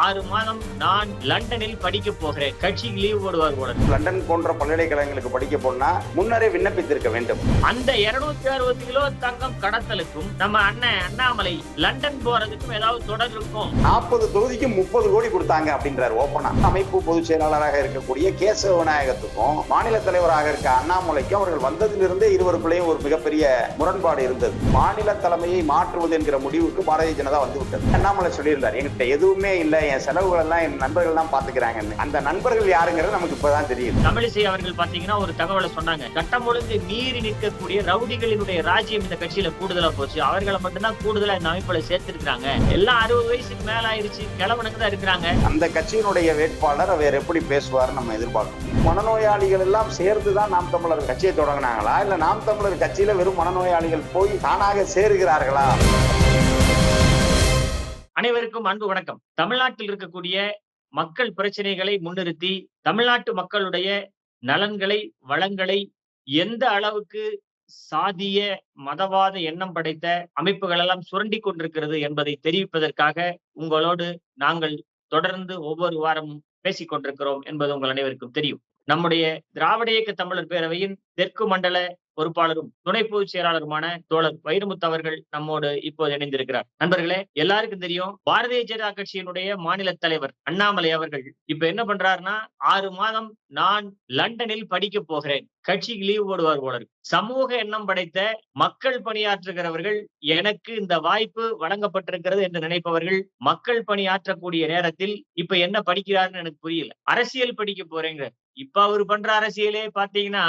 6 மாதம் நான் லண்டனில் படிக்க போகிறேன். கட்சிக்கு லீவ் போடுவார் போல. லண்டன் போன்ற பல்கலைக்கழகங்களுக்கு படிக்க போனா முன்னரே விண்ணப்பித்திருக்க வேண்டும். அந்த 260 கிலோ தங்கம் கடத்தலுக்கும் நம்ம அண்ணன் அண்ணாமலை லண்டன் போறதுக்கும் ஏதாவது தொடர் இருக்கும். 40 தொகுதிக்கு 30 கோடி கொடுத்தாங்க அப்படின்றார் ஓப்பனா. அமைப்பு பொதுச் செயலாளராக இருக்கக்கூடிய கேசவ விநாயகத்துக்கும் மாநில தலைவராக இருக்க அண்ணாமலைக்கும் அவர்கள் வந்ததிலிருந்தே இருவருக்குள்ளேயும் ஒரு மிகப்பெரிய முரண்பாடு இருந்தது. மாநில தலைமையை மாற்றுவது என்கிற முடிவுக்கு பாரதிய ஜனதா வந்து விட்டது. அண்ணாமலை சொல்லியிருந்தார், என்கிட்ட எதுவுமே இல்லை, என் செலவுகள் எல்லாம் என் நண்பர்கள் தான் பாத்துக்கிறாங்கன்னு. அந்த நண்பர்கள் யாருங்கிறது நமக்கு இப்பதான் தெரியும். தமிழிசை அவர்கள் பாத்தீங்கன்னா ஒரு தகவலை சொன்னாங்க. சட்டம் ஒழுங்கு மீறி நிற்கக்கூடிய ரவுடிகளினுடைய ராஜ்யம் இந்த கட்சியில கூடுதலா போச்சு. அவர்களை மட்டும்தான் கூடுதலா இந்த அமைப்புல சேர்த்திருக்காங்க. எல்லாம் 60 வயசுக்கு மேல ஆயிருச்சு, கிழவனுக்கு தான் இருக்கிறாங்க. அந்த கட்சியினுடைய வேட்பாளர் அவர் எப்படி பேசுவார் நம்ம எதிர்பார்க்கணும். மனநோயாளிகள் எல்லாம் சேர்ந்துதான் நாம் தமிழர் கட்சியை தொடங்கினாங்களா, இல்ல நாம் தமிழர் கட்சியில வெறும் மனநோயாளிகள் போய் தானாக சேருகிறார்களா? அனைவருக்கும் அன்பு வணக்கம். தமிழ்நாட்டில் இருக்கக்கூடிய மக்கள் பிரச்சனைகளை முன்னிறுத்தி தமிழ்நாட்டு மக்களுடைய நலன்களை வளங்களை எந்த அளவுக்கு சாதிய மதவாத எண்ணம் படைத்த அமைப்புகள் எல்லாம் சுரண்டி கொண்டிருக்கிறது என்பதை தெரிவிப்பதற்காக உங்களோடு நாங்கள் தொடர்ந்து ஒவ்வொரு வாரமும் பேசிக் கொண்டிருக்கிறோம் என்பது உங்கள் அனைவருக்கும் தெரியும். நம்முடைய திராவிட இயக்க தமிழர் பேரவையின் தெற்கு மண்டல பொறுப்பாளரும் துணை பொதுச் செயலாளருமான தோழர் வைரமுத்து அவர்கள் நம்மோடு இப்போது இணைந்திருக்கிறார். நண்பர்களே, எல்லாருக்கும் தெரியும், பாரதிய ஜனதா கட்சியினுடைய மாநில தலைவர் அண்ணாமலை அவர்கள் இப்ப என்ன பண்றாருன்னா, 6 மாதம் நான் லண்டனில் படிக்க போகிறேன், கட்சிக்கு லீவ் போடுவார் போல இருக்கு. சமூக எண்ணம் படைத்த மக்கள் பணியாற்றுகிறவர்கள், எனக்கு இந்த வாய்ப்பு வழங்கப்பட்டிருக்கிறது என்று நினைப்பவர்கள் மக்கள் பணியாற்றக்கூடிய நேரத்தில் இப்ப என்ன படிக்கிறாருன்னு எனக்கு புரியல. அரசியல் படிக்க போறேங்க. இப்ப அவர் பண்ற அரசியலே பாத்தீங்கன்னா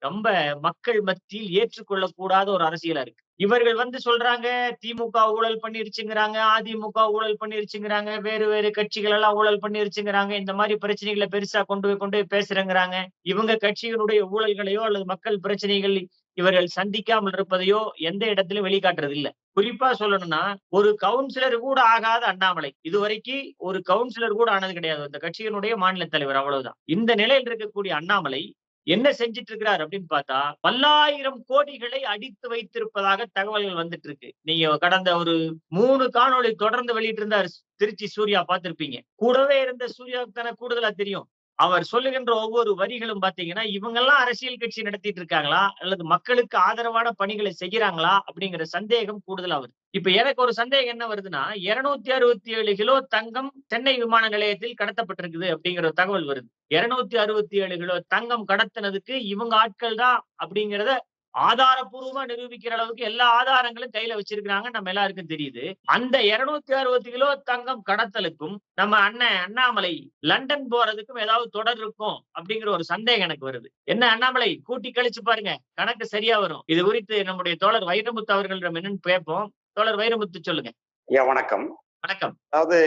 ரொம்ப மக்கள் மத்தியில் ஏற்றுக்கொள்ளக்கூடாத ஒரு அரசியலா இருக்கு. இவர்கள் வந்து சொல்றாங்க திமுக ஊழல் பண்ணிருச்சுங்கிறாங்க, அதிமுக ஊழல் பண்ணிருச்சுங்கிறாங்க, வேறு வேறு கட்சிகள் எல்லாம் ஊழல் பண்ணிருச்சுங்கிறாங்க. இந்த மாதிரி பிரச்சனைகளை பெருசா கொண்டு போய் பேசுறேங்கிறாங்க. இவங்க கட்சியினுடைய ஊழல்களையோ அல்லது மக்கள் பிரச்சனைகள் இவர்கள் சந்திக்காமல் இருப்பதையோ எந்த இடத்திலும் வெளிக்காட்டுறது இல்ல. குறிப்பா சொல்லணும்னா, ஒரு கவுன்சிலர் கூட ஆகாத அண்ணாமலை இதுவரைக்கும் ஒரு கவுன்சிலர் கூட ஆனது கிடையாது. இந்த கட்சியினுடைய மாநில தலைவர், அவ்வளவுதான். இந்த நிலையில் இருக்கக்கூடிய அண்ணாமலை என்ன செஞ்சிட்டு இருக்கிறார் அப்படின்னு பார்த்தா, பல்லாயிரம் கோடிகளை அடித்து வைத்திருப்பதாக தகவல்கள் வந்துட்டு இருக்கு. நீங்க கடந்த ஒரு 3 காணொளி தொடர்ந்து வெளியிட்டு இருந்தார் திருச்சி சூர்யா, பார்த்திருப்பீங்க. கூடவே இருந்த சூர்யாவுக்கு தானே கூடுதலா தெரியும். அவர் சொல்லுகின்ற ஒவ்வொரு வரிகளும் பாத்தீங்கன்னா, இவங்க எல்லாம் அரசியல் கட்சி நடத்திட்டு இருக்காங்களா அல்லது மக்களுக்கு ஆதரவான பணிகளை செய்யறாங்களா அப்படிங்கிற சந்தேகம் கூடுதலா வருது. இப்ப எனக்கு ஒரு சந்தேகம் என்ன வருதுன்னா, 267 கிலோ தங்கம் சென்னை விமான நிலையத்தில் கடத்தப்பட்டிருக்குது அப்படிங்கிற ஒரு தகவல் வருது. 267 கிலோ தங்கம் கடத்தினதுக்கு இவங்க ஆட்கள் தான் அப்படிங்கிறத ஆதாரப்பூர்வமா நிரூபிக்கிற அளவுக்கு எல்லா ஆதாரங்களும் கையில வச்சிருக்கிறாங்க, நம்ம எல்லாருக்கும் தெரியுது. அந்த 260 கிலோ தங்கம் கடத்தலுக்கும் நம்ம அண்ணன் அண்ணாமலை லண்டன் போறதுக்கும் ஏதாவது தொடர் இருக்கும் அப்படிங்கிற ஒரு சந்தேகம் எனக்கு வருது. என்ன அண்ணாமலை, கூட்டி கழிச்சு பாருங்க, கணக்கு சரியா வரும். இது குறித்து நம்முடைய தோழர் வைரமுத்து அவர்களிடம் என்னன்னு கேட்போம். தோழர் வைரமுத்து, சொல்லுங்க. ஐயா வணக்கம். வணக்கம். அதாவது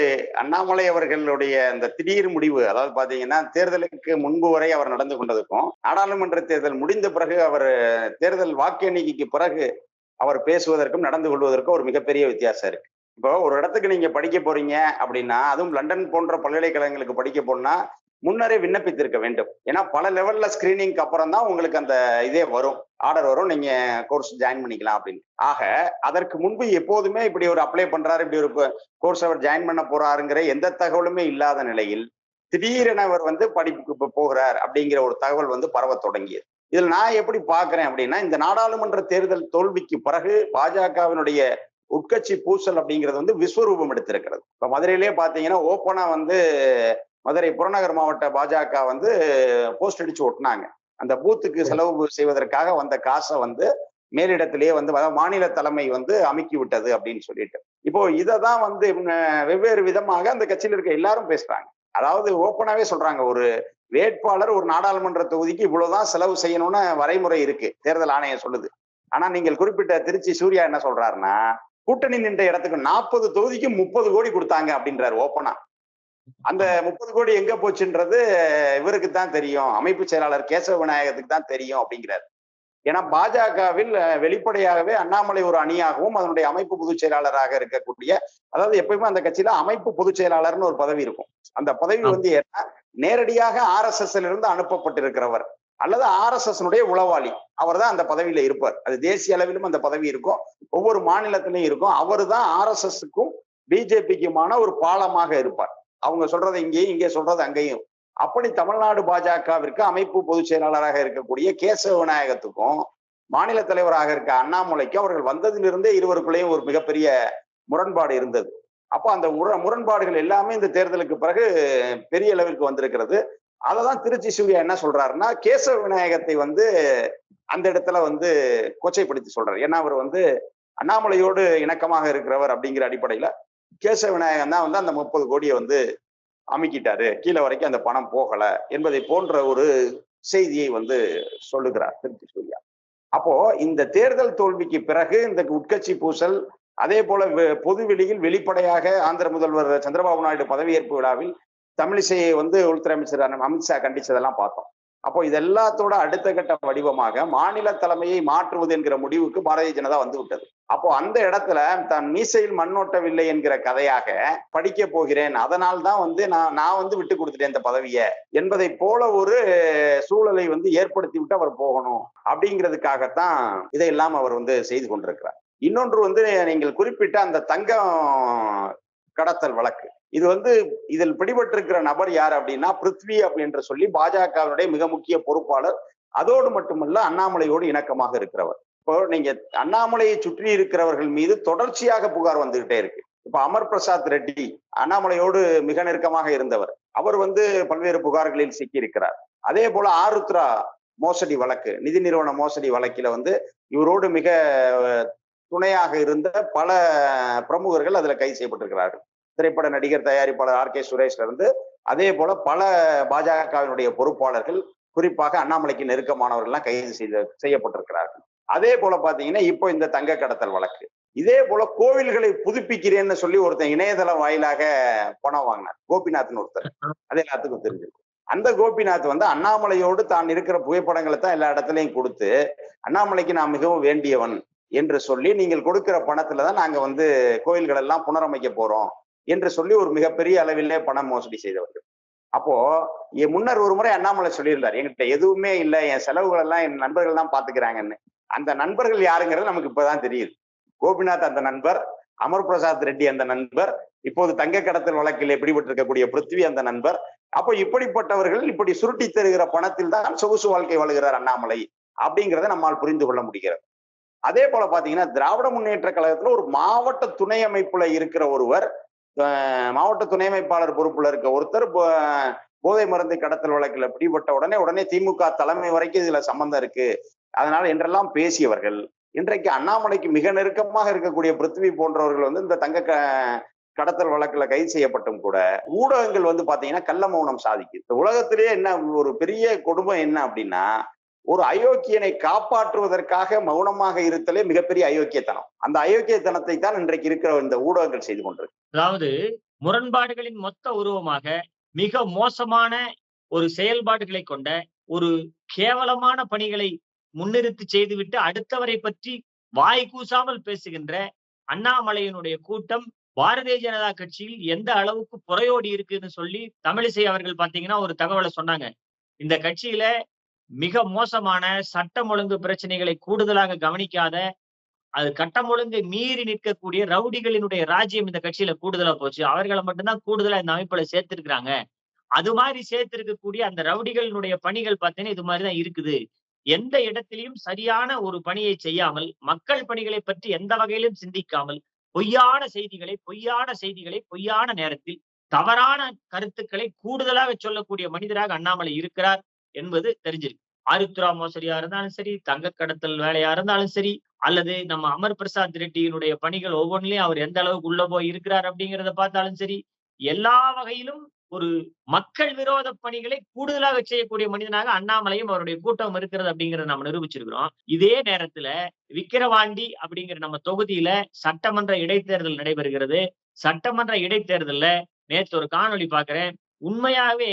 அண்ணாமலை அவர்களுடைய இந்த திடீர் முடிவு, அதாவது பாத்தீங்கன்னா தேர்தலுக்கு முன்பு வரை அவர் நடந்து கொண்டதுக்கும் நாடாளுமன்ற தேர்தல் முடிந்த பிறகு அவர் தேர்தல் வாக்கு எண்ணிக்கைக்கு பிறகு அவர் பேசுவதற்கும் நடந்து கொள்வதற்கும் ஒரு மிகப்பெரிய வித்தியாசம் இருக்கு. இப்போ ஒரு இடத்துக்கு நீங்க படிக்க போறீங்க அப்படின்னா, அதுவும் லண்டன் போன்ற பல்கலைக்கழகங்களுக்கு படிக்க போனா முன்னரே விண்ணப்பித்திருக்க வேண்டும். ஏன்னா பல லெவல்ல ஸ்கிரீனிங்க்கு அப்புறம் தான் உங்களுக்கு அந்த இதே வரும், ஆர்டர் வரும், நீங்க கோர்ஸ் ஜாயின் பண்ணிக்கலாம் அப்படின்னு. ஆக அதற்கு முன்பு எப்போதுமே இப்படி ஒரு அப்ளை பண்றாரு, இப்படி ஒரு கோர்ஸ் அவர் ஜாயின் பண்ண போறாருங்கிற எந்த தகவலுமே இல்லாத நிலையில் திடீரென அவர் வந்து படிப்புக்கு போகிறார் அப்படிங்கிற ஒரு தகவல் வந்து பரவ தொடங்கியது. இதுல நான் எப்படி பாக்குறேன் அப்படின்னா, இந்த நாடாளுமன்ற தேர்தல் தோல்விக்கு பிறகு பாஜகவினுடைய உட்கட்சி பூசல் அப்படிங்கிறது வந்து விஸ்வரூபம் எடுத்திருக்கிறது. இப்ப மதுரையிலே பாத்தீங்கன்னா ஓப்பனா வந்து மதுரை புறநகர் மாவட்ட பாஜக வந்து போஸ்ட் அடிச்சு ஒட்டினாங்க. அந்த பூத்துக்கு செலவு செய்வதற்காக வந்த காசை வந்து மேலிடத்திலேயே வந்து மாநில தலைமை வந்து அமுக்கி விட்டது அப்படின்னு சொல்லிட்டு, இப்போ இததான் வந்து வெவ்வேறு விதமாக அந்த கட்சியில இருக்க எல்லாரும் பேசுறாங்க. அதாவது ஓப்பனாவே சொல்றாங்க, ஒரு வேட்பாளர் ஒரு நாடாளுமன்ற தொகுதிக்கு இவ்வளவுதான் செலவு செய்யணும்னு வரைமுறை இருக்கு, தேர்தல் ஆணையம் சொல்லுது. ஆனா நீங்கள் குறிப்பிட்ட திருச்சி சூர்யா என்ன சொல்றாருன்னா, கூட்டணி நின்ற இடத்துக்கு 40 தொகுதிக்கு 30 கோடி கொடுத்தாங்க அப்படின்றாரு ஓப்பனா. அந்த 30 கோடி எங்க போச்சுன்றது இவருக்கு தான் தெரியும், அமைப்பு செயலாளர் கேசவ விநாயகத்துக்கு தான் தெரியும் அப்படிங்கிறார். ஏன்னா பாஜகவில் வெளிப்படையாகவே அண்ணாமலை ஒரு அணியாகவும் அதனுடைய அமைப்பு பொதுச் செயலாளராக இருக்கக்கூடிய, அதாவது எப்பயுமே அந்த கட்சியில அமைப்பு பொதுச் செயலாளர்னு ஒரு பதவி இருக்கும். அந்த பதவி வந்து ஏன்னா நேரடியாக RSS இருந்து அனுப்பப்பட்டிருக்கிறவர் அல்லது RSS உளவாளி, அவர் தான் அந்த பதவியில இருப்பார். அது தேசிய அளவிலும் அந்த பதவி இருக்கும், ஒவ்வொரு மாநிலத்திலையும் இருக்கும். அவரு தான் RSSக்கும் பிஜேபிக்குமான ஒரு பாலமாக இருப்பார். அவங்க சொல்றதை இங்கேயும், இங்கே சொல்றது அங்கேயும். அப்படி தமிழ்நாடு பாஜகவிற்கு அமைப்பு பொதுச் செயலாளராக இருக்கக்கூடிய கேசவ விநாயகத்துக்கும் மாநில தலைவராக இருக்க அண்ணாமலைக்கும் அவர்கள் வந்ததிலிருந்தே இருவருக்குள்ளேயும் ஒரு மிகப்பெரிய முரண்பாடு இருந்தது. அப்போ அந்த முரண்பாடுகள் எல்லாமே இந்த தேர்தலுக்கு பிறகு பெரிய அளவிற்கு வந்திருக்கிறது. அததான் திருச்சி சூர்யா என்ன சொல்றாருன்னா, கேசவ விநாயகத்தை அந்த இடத்துல கொச்சைப்படுத்தி சொல்றாரு. ஏன்னா அவர் அண்ணாமலையோடு இணக்கமாக இருக்கிறவர் அப்படிங்கிற அடிப்படையில கேசவ விநாயகம் தான் அந்த 30 கோடியை அமுக்கிட்டாரு, கீழே வரைக்கும் அந்த பணம் போகல என்பதை போன்ற ஒரு செய்தியை சொல்லுகிறார் திருச்சி சூர்யா. அப்போ இந்த தேர்தல் தோல்விக்கு பிறகு இந்த உட்கட்சி பூசல், அதே போல பொது வெளியில் வெளிப்படையாக ஆந்திர முதல்வர் சந்திரபாபு நாயுடு பதவியேற்பு விழாவில் தமிழிசையை உள்துறை அமைச்சர் அமித்ஷா கண்டிச்சதெல்லாம் பார்த்தோம். அப்போ இதெல்லாத்தோட அடுத்த கட்ட வடிவமாக மாநில தலைமையை மாற்றுவது என்கிற முடிவுக்கு பாரதிய ஜனதா விட்டது. அப்போ அந்த இடத்துல தான் மீசையில் மண்ணோட்டவில்லை என்கிற கதையாக படிக்க போகிறேன், அதனால் தான் நான் விட்டு கொடுத்துட்டேன் இந்த பதவியை என்பதை போல ஒரு சூழலை ஏற்படுத்தி விட்டு அவர் போகணும் அப்படிங்கிறதுக்காகத்தான் இதையெல்லாம் அவர் செய்து கொண்டிருக்கிறார். இன்னொன்று நீங்கள் குறிப்பிட்ட அந்த தங்கம் கடத்தல் வழக்கு, இது இதில் பிடிபட்டிருக்கிற நபர் யார் அப்படின்னா பிருத்வி அப்படின்னு சொல்லி பாஜகவினுடைய மிக முக்கிய பொறுப்பாளர். அதோடு மட்டுமல்ல, அண்ணாமலையோடு இணக்கமாக இருக்கிறவர். இப்போ நீங்க அண்ணாமலையை சுற்றி இருக்கிறவர்கள் மீது தொடர்ச்சியாக புகார் வந்துகிட்டே இருக்கு. இப்ப அமர் பிரசாத் ரெட்டி அண்ணாமலையோடு மிக நெருக்கமாக இருந்தவர், அவர் பல்வேறு புகார்களில் சிக்கி இருக்கிறார். அதே போல ஆருத்ரா மோசடி வழக்கு, நிதி நிறுவன மோசடி வழக்கில இவரோடு மிக துணையாக இருந்த பல பிரமுகர்கள் அதுல கைது செய்யப்பட்டிருக்கிறார்கள். திரைப்பட நடிகர், தயாரிப்பாளர் ஆர் கே சுரேஷ்ல இருந்து அதே போல பல பாஜகவினுடைய பொறுப்பாளர்கள், குறிப்பாக அண்ணாமலைக்கு நெருக்கமானவர்கள்லாம் கைது செய்யப்பட்டிருக்கிறார்கள். அதே போல பாத்தீங்கன்னா இப்போ இந்த தங்க கடத்தல் வழக்கு, இதே போல கோவில்களை புதுப்பிக்கிறேன்னு சொல்லி ஒருத்தன் இணையதளம் வாயிலாக பணம் வாங்கினார், கோபிநாத்னு ஒருத்தர். அது எல்லாத்துக்கும் தெரிஞ்சிருக்கும். அந்த கோபிநாத் அண்ணாமலையோடு தான் இருக்கிற புகைப்படங்களை தான் எல்லா இடத்துலையும் கொடுத்து, அண்ணாமலைக்கு நான் மிகவும் வேண்டியவன் என்று சொல்லி, நீங்கள் கொடுக்கிற பணத்துலதான் நாங்க கோயில்கள் எல்லாம் புனரமைக்க போறோம் என்று சொல்லி ஒரு மிகப்பெரிய அளவிலே பணம் மோசடி செய்தவர்கள். அப்போ முன்னர் ஒரு முறை அண்ணாமலை சொல்லியிருந்தார், என்கிட்ட எதுவுமே இல்லை, என் செலவுகள் எல்லாம் என் நண்பர்கள் தான் பாத்துக்கிறாங்கன்னு. அந்த நண்பர்கள் யாருங்கிறது நமக்கு இப்பதான் தெரியுது. கோபிநாத் அந்த நண்பர், அமர் பிரசாத் ரெட்டி அந்த நண்பர், இப்போது தங்க கடத்தல் வழக்கில் பிடிபட்டிருக்கக்கூடிய பிருத்வி அந்த நண்பர். அப்போ இப்படிப்பட்டவர்கள் இப்படி சுருட்டி தருகிற பணத்தில் தான் சொகுசு வாழ்க்கை வாழுகிறார் அண்ணாமலை அப்படிங்கிறத நம்மால் புரிந்து கொள்ள முடிகிறது. அதே போல பாத்தீங்கன்னா, திராவிட முன்னேற்ற கழகத்துல ஒரு மாவட்ட துணை அமைப்புல இருக்கிற ஒருவர், மாவட்ட துணை அமைப்பாளர் பொறுப்புல இருக்க ஒருத்தர் போதை மருந்து கடத்தல் வழக்கில் பிடிபட்ட உடனே திமுக தலைமை வரைக்கும் இதுல சம்பந்தம் இருக்கு, அதனால என்றெல்லாம் பேசியவர்கள் இன்றைக்கு அண்ணாமலைக்கு மிக நெருக்கமாக இருக்கக்கூடிய பிருத்வி போன்றவர்கள் இந்த தங்க கடத்தல் வழக்குல கைது செய்யப்பட்டும் கூட ஊடகங்கள் பாத்தீங்கன்னா கள்ள மௌனம் சாதிக்குது. உலகத்திலேயே என்ன ஒரு பெரிய கொடுமை என்ன அப்படின்னா, ஒரு அயோக்கியனை காப்பாற்றுவதற்காக மௌனமாக இருத்தலே மிகப்பெரிய அயோக்கியத்தனம். அந்த அயோக்கியத்தனத்தை தான் இன்றைக்கு இருக்கிற இந்த ஊடகங்கள் செய்து கொண்டிருக்கு. அதாவது முரண்பாடுகளின் மொத்த உருவமாக மிக மோசமான ஒரு செயல்பாடுகளை கொண்ட ஒரு கேவலமான பணிகளை முன்னிறுத்தி செய்துவிட்டு அடுத்தவரை பற்றி வாய் கூசாமல் பேசுகின்ற அண்ணாமலையினுடைய கூட்டம் பாரதிய ஜனதா கட்சியில் எந்த அளவுக்கு புறையோடி இருக்குன்னு சொல்லி தமிழிசை அவர்கள் பாத்தீங்கன்னா ஒரு தகவலை சொன்னாங்க. இந்த கட்சியில மிக மோசமான சட்டம் ஒழுங்கு பிரச்சனைகளை கூடுதலாக கவனிக்காத, அது சட்டம் ஒழுங்கை மீறி நிற்கக்கூடிய ரவுடிகளினுடைய ராஜ்யம் இந்த கட்சியில கூடுதலா போச்சு, அவர்களை மட்டும்தான் கூடுதலா இந்த அமைப்புல சேர்த்திருக்கிறாங்க. அது மாதிரி சேர்த்திருக்கக்கூடிய அந்த ரவுடிகளினுடைய பணிகள் பார்த்தீங்கன்னா இது மாதிரிதான் இருக்குது. எந்த இடத்திலையும் சரியான ஒரு பணியை செய்யாமல், மக்கள் பணிகளை பற்றி எந்த வகையிலும் சிந்திக்காமல், பொய்யான செய்திகளை பொய்யான நேரத்தில் தவறான கருத்துக்களை கூடுதலாக சொல்லக்கூடிய மனிதராக அண்ணாமலை இருக்கிறார் என்பது தெரிஞ்சிருக்கு. ஆருத்ரா மோசடியா இருந்தாலும் சரி, தங்க கடத்தல் வேலையா இருந்தாலும் சரி, அல்லது நம்ம அமர் பிரசாத் ரெட்டியினுடைய பணிகள் ஒவ்வொன்றிலையும் அவர் எந்த அளவுக்கு உள்ள போய் இருக்கிறார் அப்படிங்கிறத பார்த்தாலும் சரி, எல்லா வகையிலும் ஒரு மக்கள் விரோத பணிகளை கூடுதலாக செய்யக்கூடிய மனிதனாக அண்ணாமலையும் அவருடைய கூட்டம் இருக்கிறது அப்படிங்கறத நம்ம நிரூபிச்சிருக்கிறோம். இதே நேரத்துல விக்கிரவாண்டி அப்படிங்கிற நம்ம தொகுதியில சட்டமன்ற இடைத்தேர்தல் நடைபெறுகிறது. சட்டமன்ற இடைத்தேர்தல்ல நேற்று ஒரு காணொளி பாக்குறேன். உண்மையாவே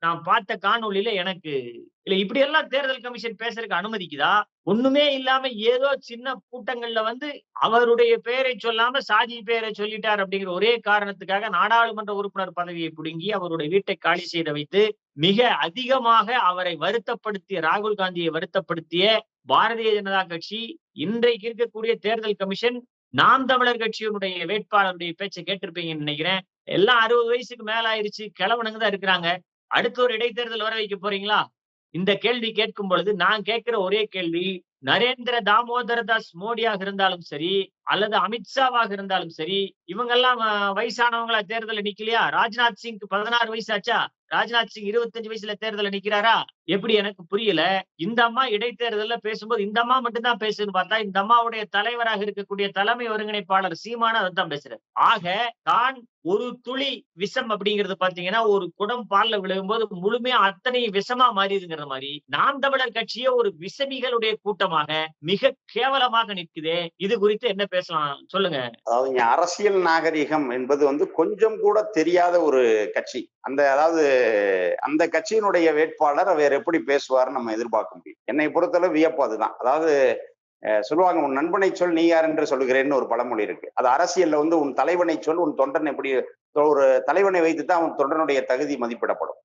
நான் பார்த்த காணொளியில எனக்கு இல்ல இப்படி எல்லாம் தேர்தல் கமிஷன் பேசுறதுக்கு அனுமதிக்குதா? ஒண்ணுமே இல்லாம ஏதோ சின்ன கூட்டங்கள்ல அவருடைய பெயரை சொல்லாம சாதி பெயரை சொல்லிட்டார் அப்படிங்கிற ஒரே காரணத்துக்காக நாடாளுமன்ற உறுப்பினர் பதவியை புடுங்கி அவருடைய வீட்டை காலி செய்து வைத்து மிக அதிகமாக அவரை வருத்தப்படுத்திய ராகுல் காந்தியை வருத்தப்படுத்திய பாரதிய ஜனதா கட்சி, இன்றைக்கு இருக்கக்கூடிய தேர்தல் கமிஷன் நாம் தமிழர் கட்சியினுடைய வேட்பாளருடைய பேச்சை கேட்டிருப்பீங்கன்னு நினைக்கிறேன். எல்லாம் 60 வயசுக்கு மேல ஆயிருச்சு. கிழவனுங்க தான் இருக்கிறாங்க. அடுத்து ஒரு இடைத்தேர்தல் வர வைக்க போறீங்களா? இந்த கேள்வி கேட்கும் பொழுது, நான் கேட்கிற ஒரே கேள்வி, நரேந்திர தாமோதர தாஸ் மோடியாக இருந்தாலும் சரி, அல்லது அமித்ஷாவாக இருந்தாலும் சரி, இவங்கெல்லாம் வயசானவங்களா தேர்தல்ல நிக்கலையா? ராஜ்நாத் சிங்க்கு 16 வயசு ஆச்சா? ராஜ்நாத் சிங் 25 வயசுல தேர்தல்ல நிக்கிறாரா? எப்படி எனக்கு புரியல. இந்த அம்மா இடைத்தேர்தல்ல பேசும்போது, இந்த அம்மா மட்டும் தான் பேசுதுன்னு பார்த்தா, இந்த அம்மாவுடைய தலைவராக இருக்கக்கூடிய தலைமை ஒருங்கிணைப்பாளர் சீமானும் அதத்தான் பேசுறாரு. ஆக, தான் ஒரு துளி விஷம் அப்படிங்கிறது பாத்தீங்கன்னா, ஒரு குடம் பால்ல விழுகும்போது முழுமையா அத்தனை விஷமா மாறிடுதுங்கிற மாரி, நாம் தமிழர் கட்சியே ஒரு விஷமிகளுடைய கூட்டமாக மிக கேவலமாக நிற்குதே. இது குறித்து என்ன பேசலாம்? சொல்லுங்க. அதாவது இங்க அரசியல் நாகரிகம் என்பது வந்து கொஞ்சம் கூட தெரியாத ஒரு கட்சி. அதாவது அந்த கட்சியினுடைய வேட்பாளர் வேற எப்படி பேசுவார்ன்னு நம்ம எதிர்பார்க்க முடியும். என்னை பொறுத்தளவு வியப்பு அதுதான். அதாவது சொல்லுவாங்க, உன் நண்பனை சொல் நீ யார் என்று சொல்லுகிறேன்னு ஒரு பழமொழி இருக்கு. அது அரசியல்ல வந்து உன் தலைவனை சொல், உன் தொண்டன் எப்படி, ஒரு தலைவனை வைத்துதான் அவன் தொண்டனுடைய தகுதி மதிப்பிடப்படும்.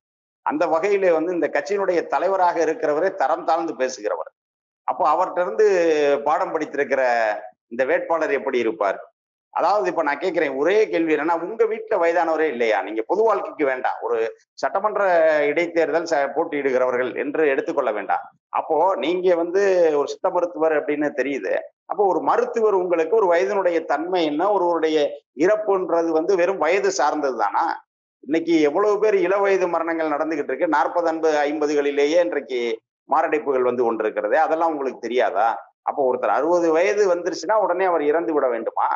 அந்த வகையிலே வந்து இந்த கட்சியினுடைய தலைவராக இருக்கிறவரே தரம் தாழ்ந்து பேசுகிறவர். அப்போ அவர்கிட்ட இருந்து பாடம் படித்திருக்கிற இந்த வேட்பாளர் எப்படி இருப்பார்? அதாவது இப்ப நான் கேட்கிறேன், ஒரே கேள்வி என்னன்னா, உங்க வீட்டுல வயதானவரே இல்லையா? நீங்க பொது வாழ்க்கைக்கு வேண்டாம், ஒரு சட்டமன்ற இடைத்தேர்தல் போட்டியிடுகிறவர்கள் என்று எடுத்துக்கொள்ள வேண்டாம். அப்போ நீங்க வந்து ஒரு சித்த மருத்துவர் அப்படின்னு தெரியுது. அப்போ ஒரு மருத்துவர் உங்களுக்கு ஒரு வயதினுடைய தன்மை என்ன, ஒருவருடைய இறப்புன்றது வந்து வெறும் வயது சார்ந்தது தானா? இன்னைக்கு எவ்வளவு பேர் இள வயது மரணங்கள் நடந்துகிட்டு இருக்கு. 40, 50, 50களிலேயே இன்றைக்கு மாரடைப்புகள் வந்து கொண்டிருக்கிறது. அதெல்லாம் உங்களுக்கு தெரியாதா? அப்போ ஒருத்தர் 60 வயது வந்துருச்சுன்னா உடனே அவர் இறந்து விட வேண்டுமா?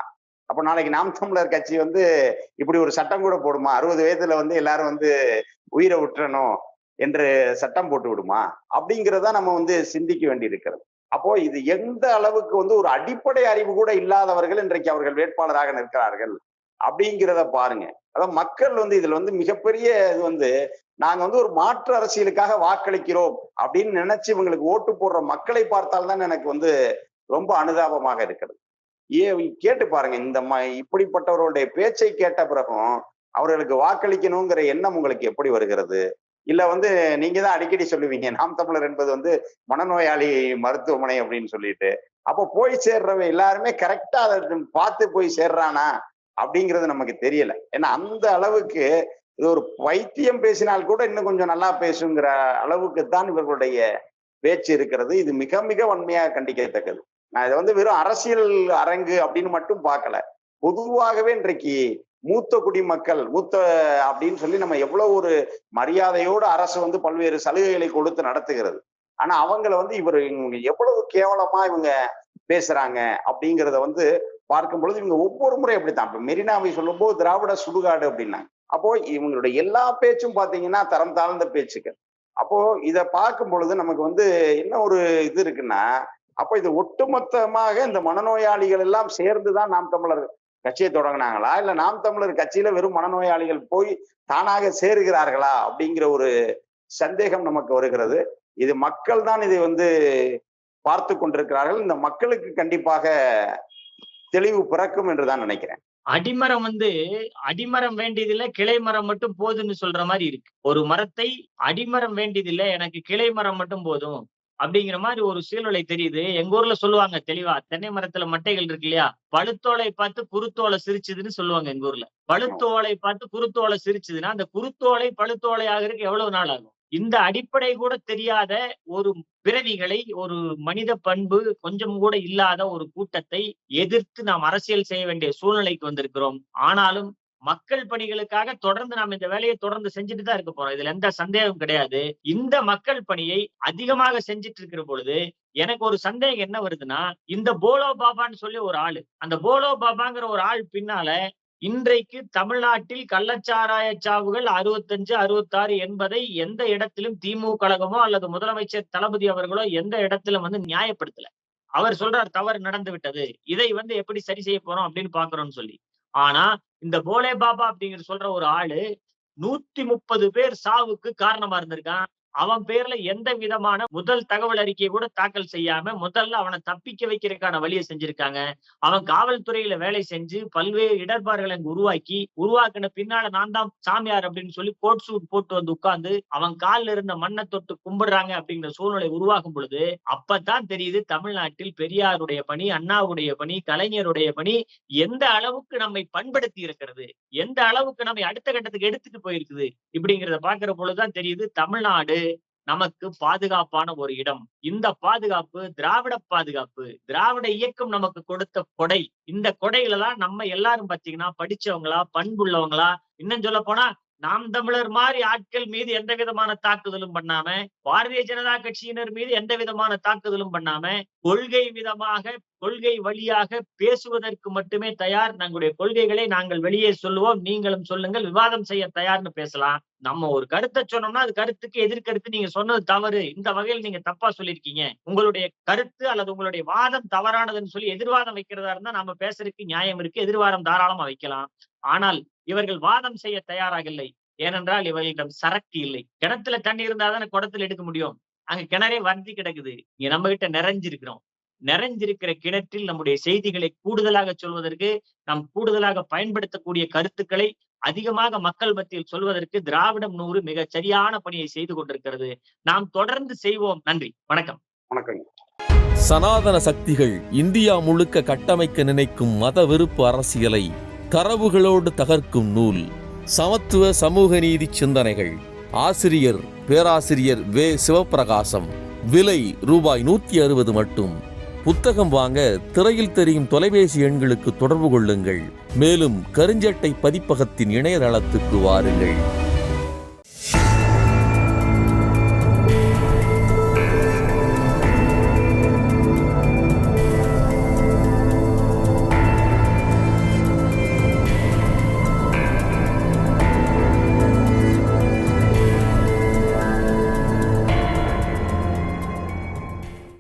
அப்ப நாளைக்கு நாம் தமிழர் கட்சி வந்து இப்படி ஒரு சட்டம் கூட போடுமா? 60 வயதுல வந்து எல்லாரும் வந்து உயிரை விட்டுறணும் என்று சட்டம் போட்டு விடுமா? அப்படிங்கிறத நம்ம வந்து சிந்திக்க வேண்டி இருக்கிறது. அப்போ இது எந்த அளவுக்கு வந்து ஒரு அடிப்படை அறிவு கூட இல்லாதவர்கள் இன்றைக்கு அவர்கள் வேட்பாளராக நிற்கிறார்கள் அப்படிங்கிறத பாருங்க. அதாவது மக்கள் வந்து இதுல வந்து மிகப்பெரிய இது வந்து, நாங்க வந்து ஒரு மாற்று அரசியலுக்காக வாக்களிக்கிறோம் அப்படின்னு நினைச்சு இவங்களுக்கு ஓட்டு போடுற மக்களை பார்த்தால்தான் எனக்கு வந்து ரொம்ப அனுதாபமாக இருக்கிறது. கேட்டு பாருங்க, இப்படிப்பட்டவர்களுடைய பேச்சை கேட்ட பிறகும் அவர்களுக்கு வாக்களிக்கணுங்கிற எண்ணம் உங்களுக்கு எப்படி வருகிறது? இல்ல வந்து நீங்க தான் அடிக்கடி சொல்லுவீங்க, நாம் தமிழர் என்பது வந்து மனநோயாளி மருத்துவமனை அப்படின்னு சொல்லிட்டு. அப்போ போய் சேர்றவன் எல்லாருமே கரெக்டா அதை பார்த்து போய் சேர்றானா அப்படிங்கிறது நமக்கு தெரியல. ஏன்னா அந்த அளவுக்கு இது ஒரு வைத்தியம் பேசினால் கூட இன்னும் கொஞ்சம் நல்லா பேசுங்கிற அளவுக்கு தான் இவர்களுடைய பேச்சு இருக்கிறது. இது மிக மிக வன்மையாக கண்டிக்கத்தக்கது. நான் இதை வந்து வெறும் அரசியல் அரங்கு அப்படின்னு மட்டும் பார்க்கல. பொதுவாகவே இன்றைக்கு மூத்த குடிமக்கள், அப்படின்னு சொல்லி நம்ம எவ்வளவு ஒரு மரியாதையோடு அரசு வந்து பல்வேறு சலுகைகளை கொடுத்து நடத்துகிறது. ஆனா அவங்கள வந்து இவங்க எவ்வளவு கேவலமா இவங்க பேசுறாங்க அப்படிங்கிறத வந்து பார்க்கும் பொழுது இவங்க ஒவ்வொரு முறை அப்படித்தான். இப்ப மெரினாவை சொல்லும் போது திராவிட சுடுகாடு அப்படின்னாங்க. அப்போ இவங்களுடைய எல்லா பேச்சும் பாத்தீங்கன்னா தரம் தாழ்ந்த பேச்சுக்கள். அப்போ இத பார்க்கும் பொழுது நமக்கு வந்து என்ன ஒரு இது இருக்குன்னா, அப்ப இது ஒட்டுமொத்தமாக இந்த மனநோயாளிகள் எல்லாம் சேர்ந்துதான் நாம் தமிழர் கட்சியை தொடங்கினாங்களா, இல்ல நாம் தமிழர் கட்சியில வெறும் மனநோயாளிகள் போய் தானாக சேருகிறார்களா அப்படிங்கிற ஒரு சந்தேகம் நமக்கு வருகிறது. இது மக்கள் தான் இதை வந்து பார்த்து கொண்டிருக்கிறார்கள். இந்த மக்களுக்கு கண்டிப்பாக தெளிவு பிறக்கும் என்றுதான் நினைக்கிறேன். அடிமரம் வந்து அடிமரம் வேண்டியதில்லை, கிளை மரம் மட்டும் போதுன்னு சொல்ற மாதிரி இருக்கு. ஒரு மரத்தை அடிமரம் வேண்டியதில்லை, எனக்கு கிளை மரம் மட்டும் போதும் அப்படிங்கிற மாதிரி ஒரு சூழ்நிலை தெரியுது. எங்க ஊர்ல சொல்லுவாங்க தெளிவா, தென்னை மரத்துல மட்டைகள் இருக்கு இல்லையா, பழுத்தோலை பார்த்து குருத்தோலை சிரிச்சுதுன்னு சொல்லுவாங்க எங்க ஊர்ல. பழுத்தோலை பார்த்து குருத்தோலை சிரிச்சுதுன்னா அந்த குருத்தோலை பழுத்தோலை ஆகிறதுக்கு எவ்வளவு நாள் ஆகும்? இந்த அடிப்படை கூட தெரியாத ஒரு பிறவிகளை, ஒரு மனித பண்பு கொஞ்சம் கூட இல்லாத ஒரு கூட்டத்தை எதிர்த்து நாம் அரசியல் செய்ய வேண்டிய சூழ்நிலைக்கு வந்திருக்கிறோம். ஆனாலும் மக்கள் பணிகளுக்காக தொடர்ந்து நாம் இந்த வேலையை தொடர்ந்து செஞ்சுட்டு தான் இருக்க போறோம். இதுல எந்த சந்தேகமும் கிடையாது. இந்த மக்கள் பணியை அதிகமாக செஞ்சுட்டு இருக்கிற பொழுது எனக்கு ஒரு சந்தேகம் என்ன வருதுன்னா, இந்த போலோ பாபான்னு சொல்லி ஒரு ஆளு, அந்த போலோ பாபாங்கிற ஒரு ஆள் பின்னால இன்றைக்கு தமிழ்நாட்டில் கள்ளச்சாராய சாவுகள் 65, 66 என்பதை எந்த இடத்திலும் திமுக கழகமோ அல்லது முதலமைச்சர் தளபதி அவர்களோ எந்த இடத்திலும் வந்து நியாயப்படுத்தல. அவர் சொல்றார் தவறு நடந்து விட்டது, இதை வந்து எப்படி சரி செய்ய போறோம் அப்படின்னு பாக்குறோம்னு சொல்லி. ஆனா இந்த போலே பாபா அப்படிங்கிற சொல்ற ஒரு ஆளு 130 பேர் சாவுக்கு காரணமா இருந்திருக்கான். அவன் பேர்ல எந்த விதமான முதல் தகவல் அறிக்கையை கூட தாக்கல் செய்யாம முதல்ல அவனை தப்பிக்க வைக்கிறதுக்கான வழியை செஞ்சிருக்காங்க. அவன் காவல்துறையில வேலை செஞ்சு பல்வேறு இடர்பாடுகளை அங்க உருவாக்கின பின்னால நான் தான் சாமியார் அப்படின்னு சொல்லி கோட் சூட் போட்டு வந்து உட்கார்ந்து அவன் காலில் இருந்த மண்ணை தொட்டு கும்பிடுறாங்க அப்படிங்கிற சூழ்நிலை உருவாகும் பொழுது அப்பதான் தெரியுது தமிழ்நாட்டில் பெரியாருடைய பணி, அண்ணாவுடைய பணி, கலைஞருடைய பணி எந்த அளவுக்கு நம்மை பண்படுத்தி இருக்கிறது, எந்த அளவுக்கு நம்மை அடுத்த கட்டத்துக்கு எடுத்துட்டு போயிருக்குது இப்படிங்கிறத பாக்குற பொழுதுதான் தெரியுது தமிழ்நாடு நமக்கு பாதுகாப்பான ஒரு இடம். இந்த பாதுகாப்பு திராவிட பாதுகாப்பு, திராவிட இயக்கம் நமக்கு கொடுத்த கொடை. இந்த கொடையில தான் நம்ம எல்லாரும் பாத்தீங்கன்னா படிச்சவங்களா, பண்புள்ளவங்களா, இன்னும் சொல்ல போனா நாம் தமிழர் மாதிரி ஆட்கள் மீது எந்த விதமான தாக்குதலும் பண்ணாம, பாரதிய ஜனதா கட்சியினர் மீது எந்த விதமான தாக்குதலும் பண்ணாம, கொள்கை வழியாக பேசுவதற்கு மட்டுமே தயார். நம்முடைய கொள்கைகளை நாங்கள் வெளியே சொல்லுவோம், நீங்களும் சொல்லுங்கள், விவாதம் செய்ய தயார்னு பேசலாம். நம்ம ஒரு கருத்தை சொன்னோம்னா அது கருத்துக்கு எதிர்கருத்து, நீங்க சொன்னது தவறு, இந்த வகையில் நீங்க தப்பா சொல்லியிருக்கீங்க, உங்களுடைய கருத்து அல்லது உங்களுடைய வாதம் தவறானதுன்னு சொல்லி எதிர்வாதம் வைக்கிறதா இருந்தா நம்ம பேசுறதுக்கு நியாயம் இருக்கு, எதிர்வாதம் தாராளமா வைக்கலாம். ஆனால் இவர்கள் வாதம் செய்ய தயாராக இல்லை. ஏனென்றால் இவர்களிடம் சரக்கு இல்லை. கிணத்துல தண்ணி இருந்தாதானே குடத்துல எடுக்க முடியும். அங்க கிணறே வந்தி கிடக்குது. இங்க நம்ம கிட்ட நிறைஞ்சிருக்கிற கிணற்றில் நம்முடைய செய்திகளை கூடுதலாக சொல்வதற்கு, நாம் கூடுதலாக பயன்படுத்தக்கூடிய கருத்துக்களை அதிகமாக மக்கள் மத்தியில் சொல்வதற்கு திராவிடம் 100 மிக சரியான பணியை செய்து கொண்டிருக்கிறது. நாம் தொடர்ந்து செய்வோம். நன்றி, வணக்கம். வணக்கம். சனாதன சக்திகள் இந்தியா முழுக்க கட்டமைக்க நினைக்கும் மத வெறுப்பு அரசியலை தரவுகளோடு தகர்க்கும் நூல் சமத்துவ சமூக நீதி சிந்தனைகள். ஆசிரியர் பேராசிரியர் வே. சிவப்பிரகாசம். விலை ரூபாய் 160 மட்டும். புத்தகம் வாங்க திரையில் தெரியும் தொலைபேசி எண்களுக்கு தொடர்பு கொள்ளுங்கள். மேலும் கருஞ்சட்டை பதிப்பகத்தின் இணையதளத்துக்கு வாருங்கள்.